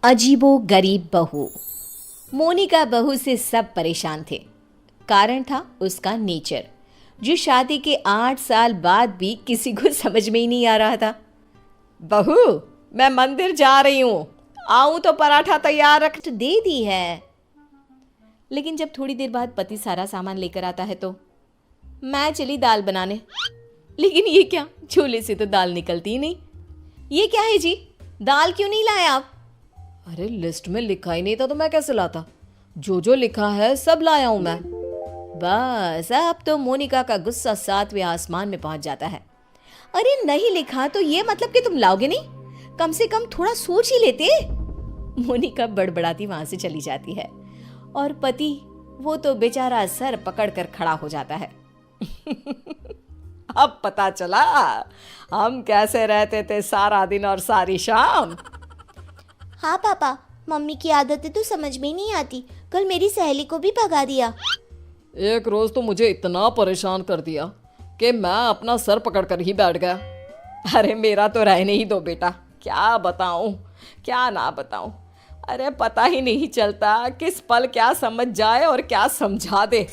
अजीबो गरीब बहू। मोनिका बहू से सब परेशान थे। कारण था उसका नेचर, जो शादी के 8 साल बाद भी किसी को समझ में ही नहीं आ रहा था। बहू, मैं मंदिर जा रही हूँ, आऊं तो पराठा तैयार रख दे दी है। लेकिन जब थोड़ी देर बाद पति सारा सामान लेकर आता है तो मैं चली दाल बनाने। लेकिन ये क्या, झोले से तो दाल निकलती ही नहीं। ये क्या है जी, दाल क्यों नहीं लाए आप? अरे लिस्ट में लिखा ही नहीं था तो मैं कैसे लाता? जो जो लिखा है सब लाया हूं मैं। बस अब तो मोनिका का गुस्सा 7वें आसमान में पहुंच जाता है। अरे नहीं लिखा तो ये मतलब कि तुम लाओगे नहीं? कम से कम थोड़ा सोच ही लेते। मोनिका बड़बड़ाती वहां से चली जाती है और पति, वो तो बेचारा सर पकड़कर खड़ा हो जाता है। अब पता चला हम कैसे रहते थे सारा दिन और सारी शाम। हाँ पापा, मम्मी की आदतें तो समझ में ही नहीं आती। कल मेरी सहेली को भी भगा दिया। एक रोज तो मुझे इतना परेशान कर दिया कि मैं अपना सर पकड़कर ही बैठ गया। अरे मेरा तो रहने ही दो बेटा, क्या बताऊं क्या ना बताऊं। अरे पता ही नहीं चलता किस पल क्या समझ जाए और क्या समझा दे।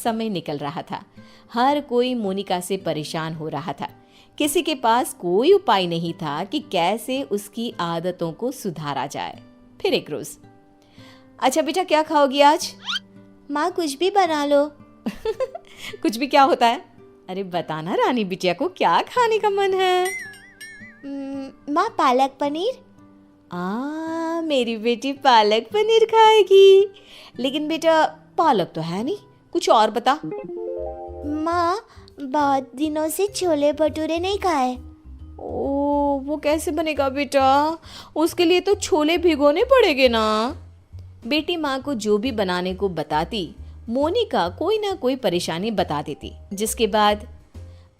समय निकल रहा था, हर कोई मोनिका से परेशान हो रहा था। किसी के पास कोई उपाय नहीं था कि कैसे उसकी आदतों को सुधारा जाए। फिर एक रोज, अच्छा बेटा क्या खाओगी आज? माँ कुछ भी बना लो। कुछ भी क्या होता है? अरे बताना रानी बिटिया को क्या खाने का मन है। माँ पालक पनीर। मेरी बेटी पालक पनीर खाएगी। लेकिन बेटा पालक तो है नहीं, कुछ और बता। माँ बहुत दिनों से छोले भटूरे नहीं खाए। ओ, वो कैसे बनेगा बेटा? उसके लिए तो छोले भिगोने पड़ेंगे ना। बेटी माँ को जो भी बनाने को बताती, मोनिका कोई ना कोई परेशानी बता देती, जिसके बाद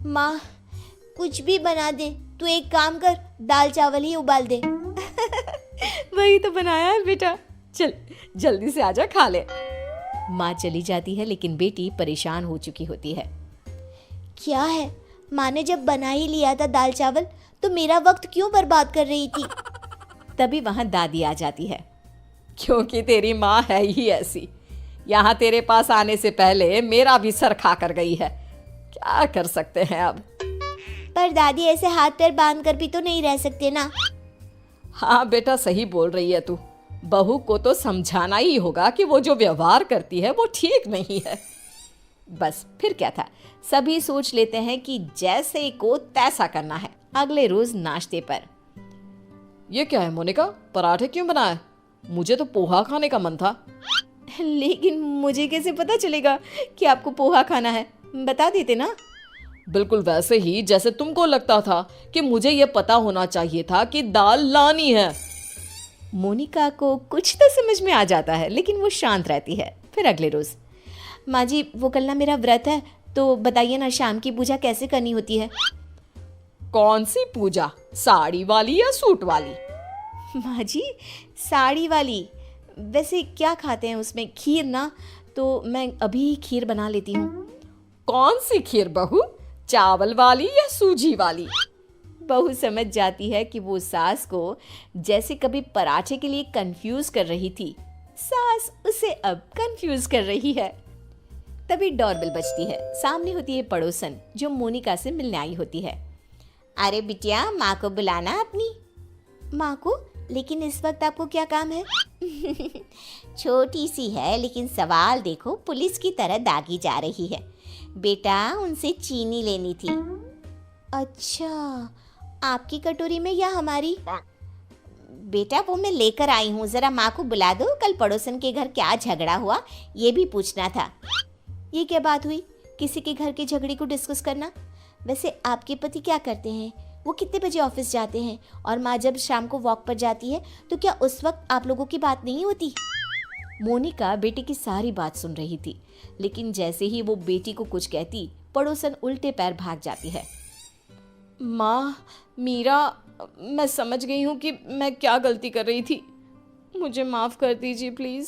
माँ कुछ भी बना दे, तू एक काम कर, दाल चावल ही उबाल दे। वही तो बनाया है बेटा, चल जल्दी से आजा खा ले। माँ चली जाती है लेकिन बेटी परेशान हो चुकी होती है। क्या है, माँ ने जब बना ही लिया था दाल चावल तो मेरा वक्त क्यों बर्बाद कर रही थी? तभी वहां दादी आ जाती है। क्योंकि तेरी माँ है ही ऐसी, यहाँ तेरे पास आने से पहले मेरा भी सर खा कर गई है। क्या कर सकते हैं अब? पर दादी ऐसे हाथ पैर बांध कर भी तो नहीं रह सकते ना। हाँ बेटा, सही बोल रही है तू। बहू को तो समझाना ही होगा कि वो जो व्यवहार करती है वो ठीक नहीं है। बस फिर क्या था, सभी सोच लेते हैं कि जैसे को तैसा करना है। अगले रोज नाश्ते पर, ये क्या है मोनिका, पराठे क्यों बनाए? मुझे तो पोहा खाने का मन था। लेकिन मुझे कैसे पता चलेगा कि आपको पोहा खाना है? बता देते ना। बिल्कुल वैसे ही जैसे तुमको लगता था कि मुझे ये पता होना चाहिए था कि दाल लानी है। मोनिका को कुछ तो समझ में आ जाता है लेकिन वो शांत रहती है। फिर अगले रोज, माँ जी वो कल ना मेरा व्रत है, तो बताइए ना शाम की पूजा कैसे करनी होती है? कौन सी पूजा, साड़ी वाली या सूट वाली? माँ जी साड़ी वाली। वैसे क्या खाते हैं उसमें? खीर ना, तो मैं अभी खीर बना लेती हूँ। कौन सी खीर बहू, चावल वाली या सूजी वाली? बहू समझ जाती है कि वो सास को जैसे कभी पराठे के लिए कंफ्यूज कर रही थी, सास उसे अब कंफ्यूज कर रही है। तभी डोरबेल बजती है। सामने होती है पड़ोसन, जो मोनिका से मिलने आई होती है। अरे बिटिया, माँ को बुलाना अपनी। माँ को? लेकिन इस वक्त आपको क्या काम है? छोटी सी है लेकिन सवाल देखो, पुलिस की तरह दागी जा रही है। बेटा उनसे चीनी लेनी थी। अच्छा, आपकी कटोरी में या हमारी? बेटा वो मैं लेकर आई हूँ, जरा माँ को बुला दो। कल पड़ोसन के घर क्या झगड़ा हुआ ये भी पूछना था। ये क्या बात हुई, किसी के घर के झगड़े को डिस्कस करना? वैसे आपके पति क्या करते हैं? वो कितने बजे ऑफिस जाते हैं? और माँ जब शाम को वॉक पर जाती है तो क्या उस वक्त आप लोगों की बात नहीं होती? मोनिका बेटी की सारी बात सुन रही थी, लेकिन जैसे ही वो बेटी को कुछ कहती, पड़ोसन उल्टे पैर भाग जाती है। माँ, मीरा, मैं समझ गई हूँ कि मैं क्या गलती कर रही थी। मुझे माफ कर दीजिए प्लीज।